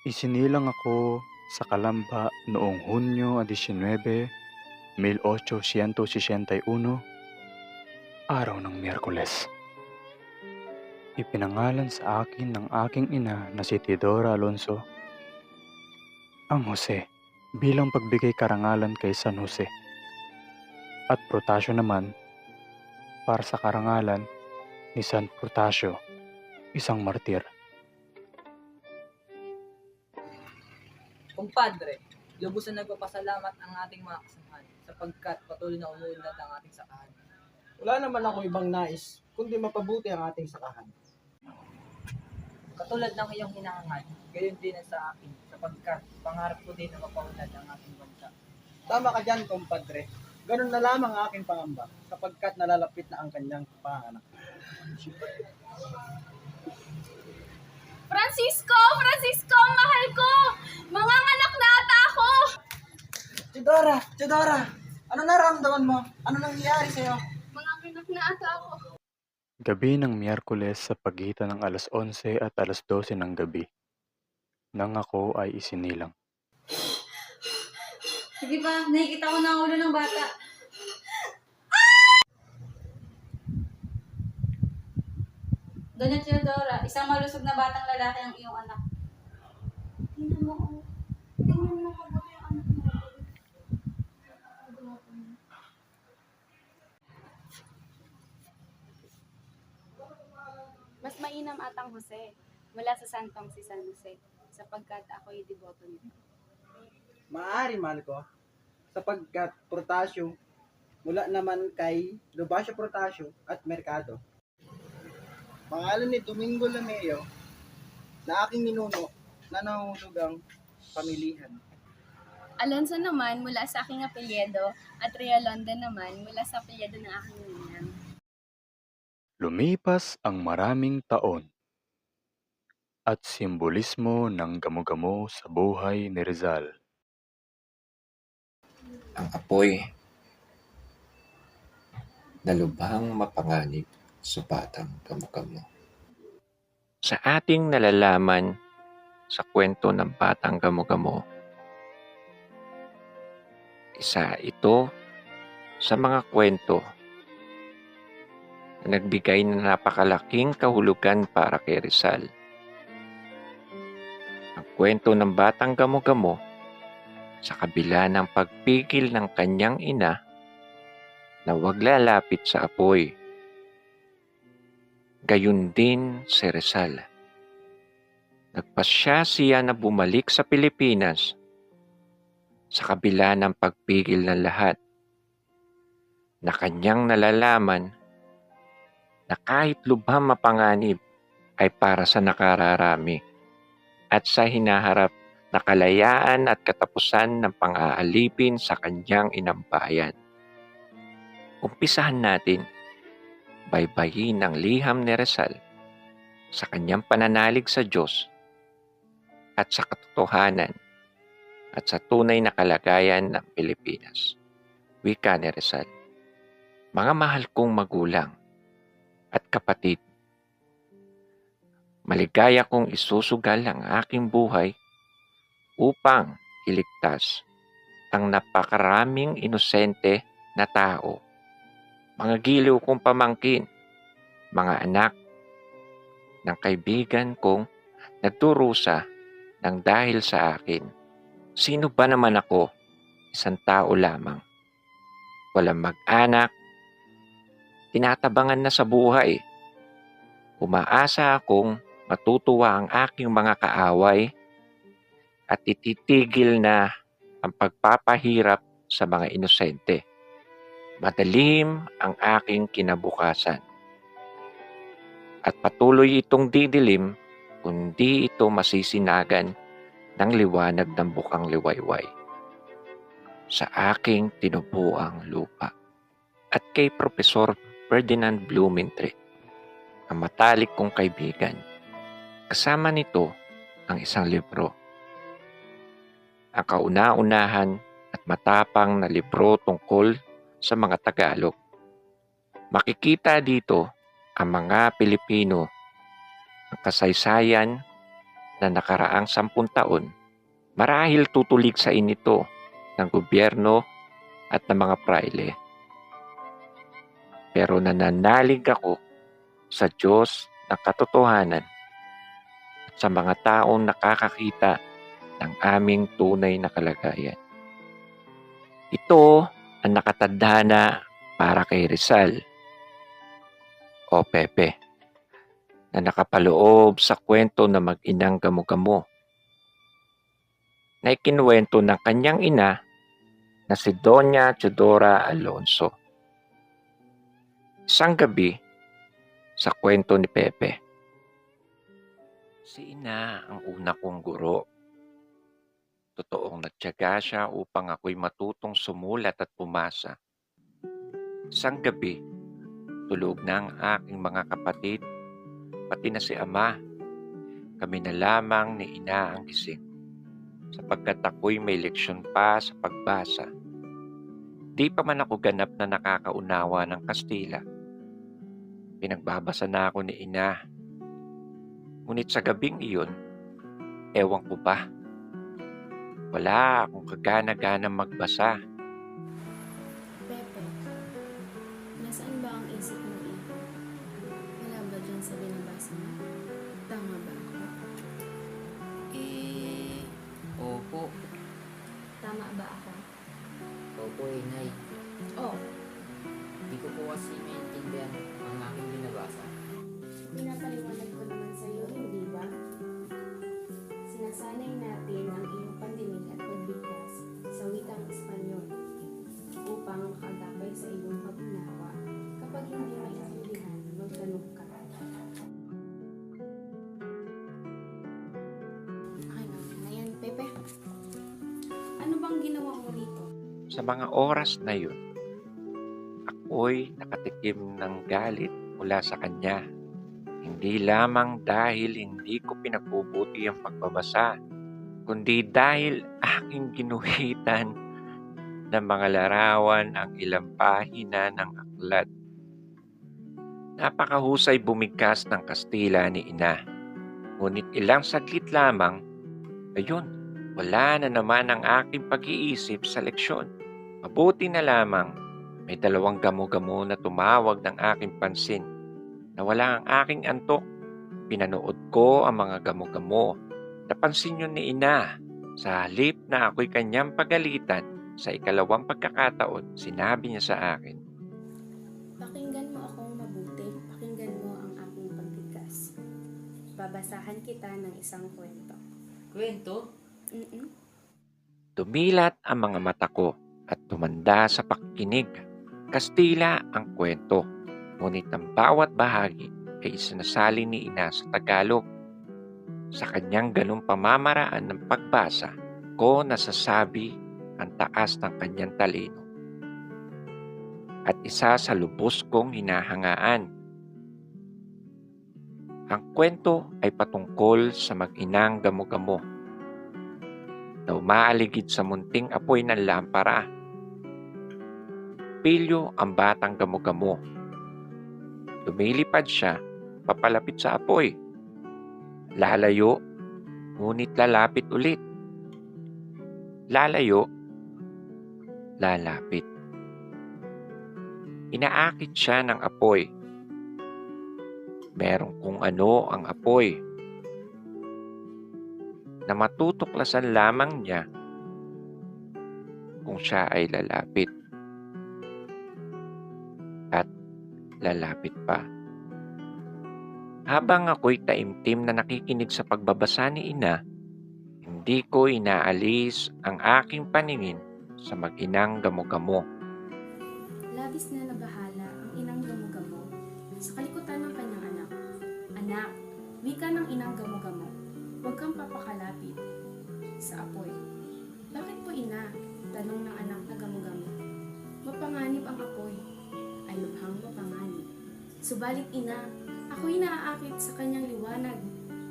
Isinilang ako sa Calamba noong Hunyo 19, 1861, araw ng Miyerkules. Ipinangalan sa akin ng aking ina na si Teodora Alonso ang Jose bilang pagbigay karangalan kay San Jose, at Protasio naman para sa karangalan ni San Protasio, isang martir. Kumpadre, lubos na nagpapasalamat ang ating mga kasamahan sapagkat patuloy na umuunlad ang ating sakahan. Wala naman ako ibang nais, kundi mapabuti ang ating sakahan. Katulad ng iyong hinahangad, gayon din ang sa akin sapagkat pangarap ko din na mapaunlad ang ating bansa. Tama ka dyan, kumpadre. Ganun na lamang ang aking pangamba, sapagkat nalalapit na ang kanyang panganak. Francisco! Francisco! Mahal ko! Manganganak na ata ako! Teodora! Ano nararamdaman mo? Ano nangyayari sa'yo? Manganganak na ata ako. Gabi ng Miyerkules sa pagitan ng alas 11 at alas 12 ng gabi, nang ako ay isinilang. Sige pa, nakikita ko na ang ulo ng bata. Doña Teodora, isang malusog na batang lalaki ang iyong anak. Tingnan mo, oh. Tingnan mo mabuti ang anak mo. Mas mainam atang Jose mula sa santong si San Jose, sapagkat ako'y deboto nito. Maaari, mahal ko, sapagkat Protasio, mula naman kay Lubasio Protasio at Mercado. Pangalan ni Domingo Lameo, na aking ninuno, na nangungulugang pamilihan. Alonso naman mula sa aking apelyedo at Realonda naman mula sa apelyedo ng aking ninang. Lumipas ang maraming taon at simbolismo ng gamo-gamo sa buhay ni Rizal. Ang apoy na lubhang mapanganib sa batang gamo-gamo. Sa ating nalalaman sa kwento ng batang gamo-gamo, isa ito sa mga kwento na nagbigay ng napakalaking kahulugan para kay Rizal. Ang kwento ng batang gamo-gamo sa kabila ng pagpigil ng kanyang ina na huwag lalapit sa apoy. Gayun din si Rizal. Nagpasya siya na bumalik sa Pilipinas sa kabila ng pagpigil ng lahat, na kanyang nalalaman na kahit lubhang mapanganib ay para sa nakararami at sa hinaharap na kalayaan at katapusan ng pang-aalipin sa kanyang inambayan. Umpisahan natin baybayin ang liham ni Rizal sa kanyang pananalig sa Diyos at sa katotohanan at sa tunay na kalagayan ng Pilipinas. Wika ni Rizal: mga mahal kong magulang at kapatid, maligaya kong isusugal ang aking buhay upang iligtas ang napakaraming inosente na tao, mga giliw kong pamangkin, mga anak ng kaibigan kong nagdurusa ng dahil sa akin. Sino ba naman ako? Isang tao lamang. Walang mag-anak, tinatabangan na sa buhay. Umaasa akong matutuwa ang aking mga kaaway at ititigil na ang pagpapahirap sa mga inosente. Madilim ang aking kinabukasan. At patuloy itong didilim kundi ito masisinagan ng liwanag ng bukang liwayway sa aking tinubuang lupa. At kay Profesor Ferdinand Blumentritt, ang matalik kong kaibigan. Kasama nito ang isang libro, ang kauna-unahan at matapang na libro tungkol sa mga Tagalog. Makikita dito ang mga Pilipino, ang kasaysayan na nakaraang 10 taon, marahil tutuligsain ito ng gobyerno at ng mga praile. Pero nananalig ako sa Diyos ng katotohanan at sa mga taong nakakakita ng aming tunay na kalagayan. Ito ang nakatadhana para kay Rizal o Pepe na nakapaloob sa kwento na mag-inang gamo-gamo na ikinuwento ng kanyang ina na si Doña Teodora Alonso. Isang gabi sa kwento ni Pepe, si ina ang una kong guro. Totoong nagtiyaga siya upang ako'y matutong sumulat at pumasa. Isang gabi, tulog na ang aking mga kapatid, pati na si ama. Kami na lamang ni ina ang gising, sapagkat ako'y may leksyon pa sa pagbasa. Di pa man ako ganap na nakakaunawa ng Kastila. Pinagbabasa na ako ni ina. Ngunit sa gabing iyon, ewan ko ba, wala akong kagana-gana magbasa. Pepe, nasaan ba ang isip mo iyon? Wala ba dyan sa binabasa mo? Tama ba ako? Opo. Tama ba ako? Opo, Nay. Oh, Hindi ko po kasi maintindihan ang aking binabasa. pinapaliwanag ko naman sa iyo, hindi ba? Sinasanay natin ang iyong pandinig at pagbigkas sa wikang Espanyol upang makagabay sa iyong pag-unawa kapag hindi may kahulihan magtanong ka. Okay na yan, Pepe. Ano bang ginawa mo dito? Sa mga oras na yun, ako'y nakatikim ng galit mula sa kanya. Hindi lamang dahil hindi ko pinagbubuti ang pagbabasa, kundi dahil aking ginuhitan ng mga larawan ang ilang pahina ng aklat. Napakahusay bumigkas ng Kastila ni ina. Ngunit ilang saglit lamang, ayun, wala na naman ang aking pag-iisip sa leksyon. Mabuti na lamang, may 2 gamo-gamo na tumawag ng aking pansin. Nawala ang aking antok. Pinanood ko ang mga gamo-gamo. Napansin yun ni ina. Sa halip na ako'y kanyang pagalitan, sa 2nd pagkakataon, sinabi niya sa akin, Pakinggan mo akong mabuti. Pakinggan mo ang aking pagbigkas. Babasahan kita ng isang kwento. Kwento? Dumilat ang mga mata ko at tumanda sa pakikinig. Kastila ang kwento, ngunit ang bawat bahagi ay isinasalin ni ina sa Tagalog. Sa kanyang ganung pamamaraan ng pagbasa ko nasasabi ang taas ng kanyang talino. At isa sa lubos kong hinahangaan. Ang kwento ay patungkol sa mag-inang gamo-gamo na umaaligid sa munting apoy ng lampara. Pilyo ang batang gamo-gamo. Lumilipad siya papalapit sa apoy. Lalayo, ngunit lalapit ulit. Lalayo, lalapit. Inaakit siya ng apoy. Merong kung ano ang apoy na matutuklasan lamang niya kung siya ay lalapit. At lalapit pa. Habang ako'y taimtim na nakikinig sa pagbabasa ni ina, hindi ko inaalis ang aking paningin sa mag-inang gamo-gamo. Labis na nabahala ang inang gamo-gamo sa kalikutan ng kanyang anak. Anak, wika ng inang gamo-gamo, huwag kang papakalapit sa apoy. Bakit po ina? Tanong ng anak na gamo-gamo. Mapanganib ang apoy. Ay lubhang mapanganib. Subalit ina, ako'y naaakit sa kanyang liwanag,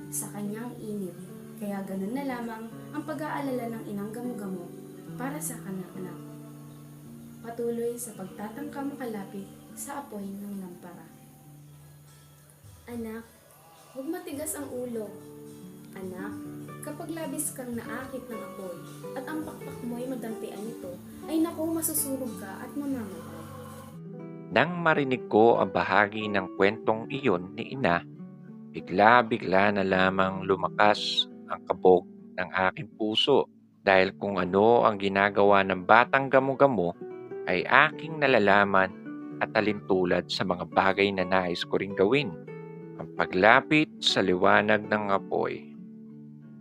sa kanyang init. Kaya ganun na lamang ang pag-aalala ng inang gamo-gamo para sa kanyang anak. Patuloy sa pagtatangka makalapit sa apoy ng lampara. Anak, huwag matigas ang ulo. Anak, kapag labis kang naakit ng apoy at ang pakpak mo'y madampian nito, ay naku, masusunog ka at mamamatay. Nang marinig ko ang bahagi ng kwentong iyon ni ina, bigla-bigla na lamang lumakas ang kabog ng aking puso dahil kung ano ang ginagawa ng batang gamo-gamo ay aking nalalaman at talintulad sa mga bagay na nais ko ring gawin. Ang paglapit sa liwanag ng apoy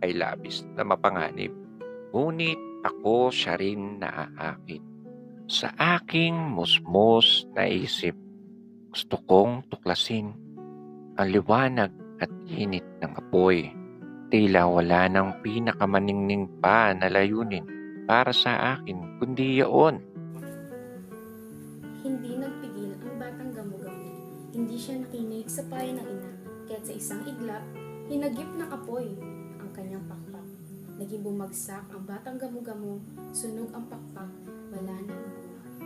ay labis na mapanganib, ngunit ako siya rin naaakit. Sa aking musmos na isip, gusto kong tuklasin ang liwanag at init ng apoy. Tila wala ng pinakamaningning pa na layunin para sa akin, kundi yaon. Hindi nagpigil ang batang gamo-gamo. Hindi siya nakinig sa payo ng ina, kaya't sa isang iglap, hinagip ng apoy ang kanyang pakpak. Naging bumagsak ang batang gamo-gamo, sunog ang pakpak, wala na ang buhay.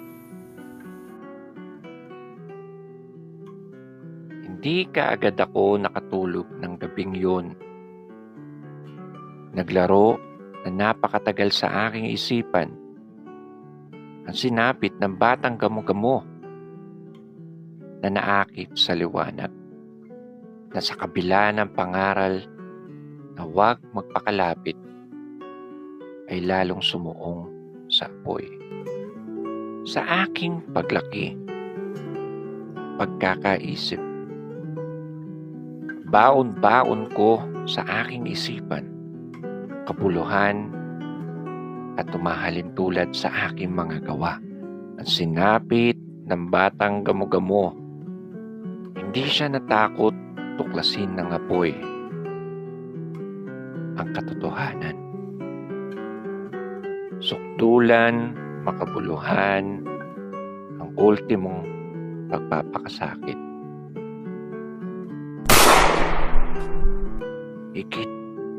Hindi kaagad ako nakatulog ng gabing yun. Naglaro na napakatagal sa aking isipan ang sinapit ng batang gamo-gamo na naakit sa liwanag, na sa kabila ng pangaral na huwag magpakalapit ay lalong sumuong sa apoy. Sa aking paglaki, pagkakaisip, baon-baon ko sa aking isipan, kabuluhan at tumahalin tulad sa aking mga gawa. Ang sinapit ng batang gamo-gamo, hindi siya natakot tuklasin ng apoy ang katotohanan. Sukdulan, makabuluhan, ang ultimong pagpapakasakit. Higit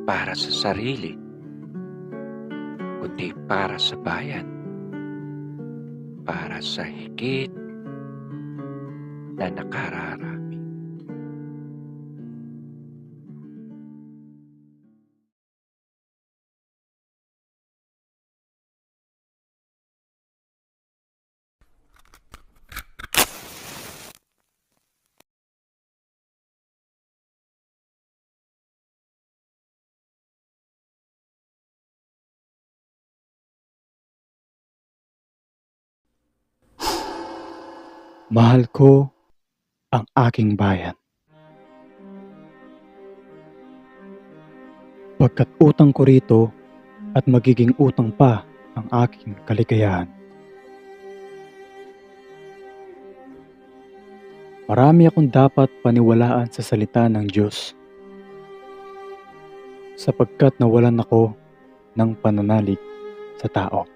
para sa sarili, kundi para sa bayan, para sa higit na nakararami. Mahal ko ang aking bayan. Pagkat utang ko rito at magiging utang pa ang aking kaligayahan. Marami akong dapat paniwalaan sa salita ng Diyos, sapagkat nawalan ako ng pananalig sa tao.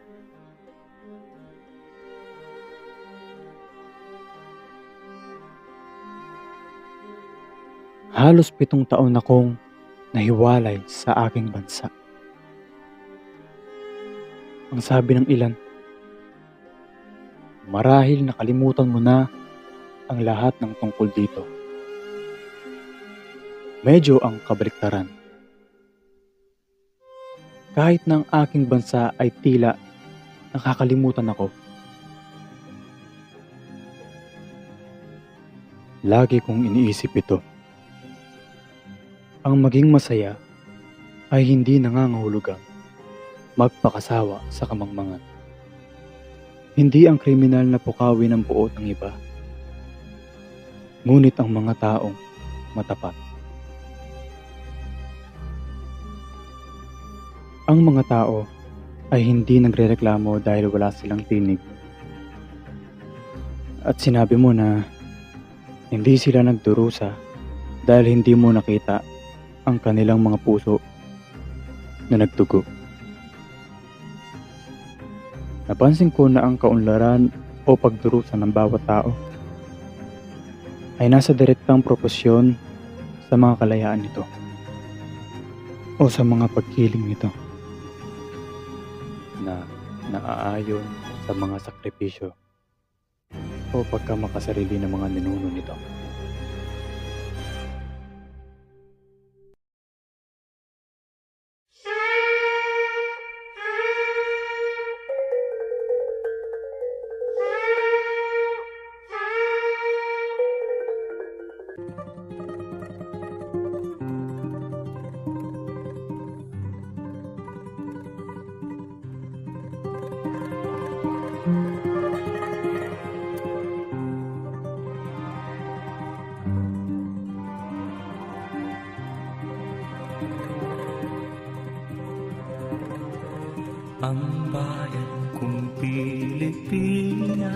Halos 7 taon akong nahiwalay sa aking bansa. Ang sabi ng ilan, marahil nakalimutan mo na ang lahat ng tungkol dito. Medyo ang kabaliktaran. Kahit na ang aking bansa ay tila nakakalimutan ako, lagi kong iniisip ito. Ang maging masaya ay hindi nangangahulugang magpakasawa sa kamangmangan. Hindi ang kriminal na pukawin ang buot ng iba, ngunit ang mga taong matapat. Ang mga tao ay hindi nagrereklamo dahil wala silang tinig. At sinabi mo na hindi sila nagdurusa dahil hindi mo nakita ang kanilang mga puso na nagtugo. Napansin ko na ang kaunlaran o pagdurusa ng bawat tao ay nasa direktang proporsiyon sa mga kalayaan nito o sa mga pagkiling nito na naaayon sa mga sakripisyo o pagkamakasarili ng mga ninuno nito. ang bayan kong Pilipinas.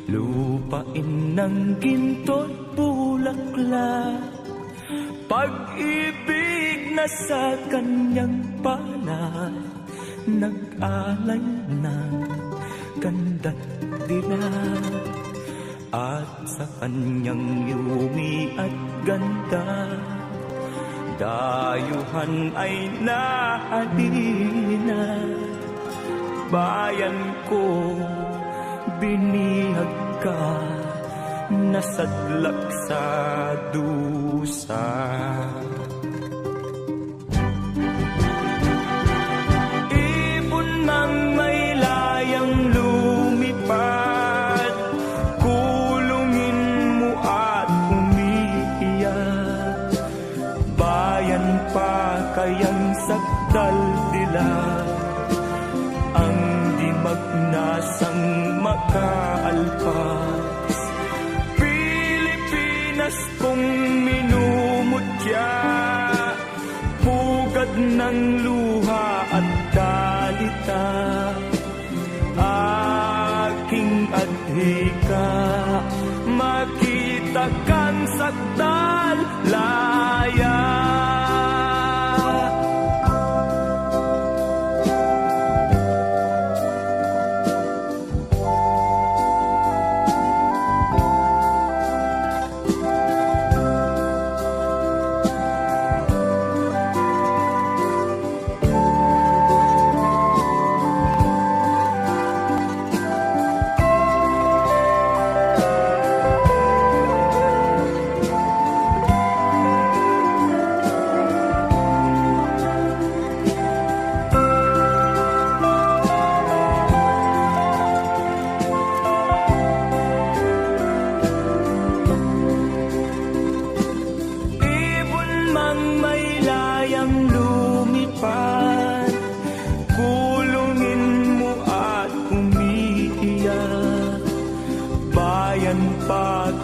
Lupain ng ginto't bulaklak, pag-ibig na sa kanyang palad, nag-alay ng ganda't dilag. At sa kanyang yumi at ganda, dayuhan ay nahalina. Bayan ko, binihag ka, nasadlak sa dusa. Ibon mang may layang lumipad, kulungin mo at umiiyak. Bayan pa kayang sakdal dilag, ang di magnasang makaalpas. Pilipinas kong minumutya, pugad ng luha at dalita. Aking adhika, makita kang sakdal laya.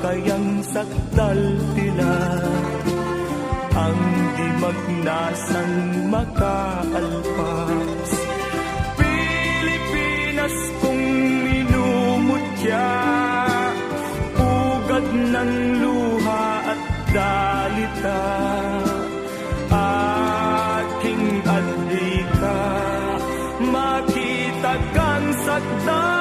Kayang sakdal tila, ang di magnasang makaalpas. Pilipinas kong minumutya, pugad ng luha at dalita. Aking adhika, makita kang sakdal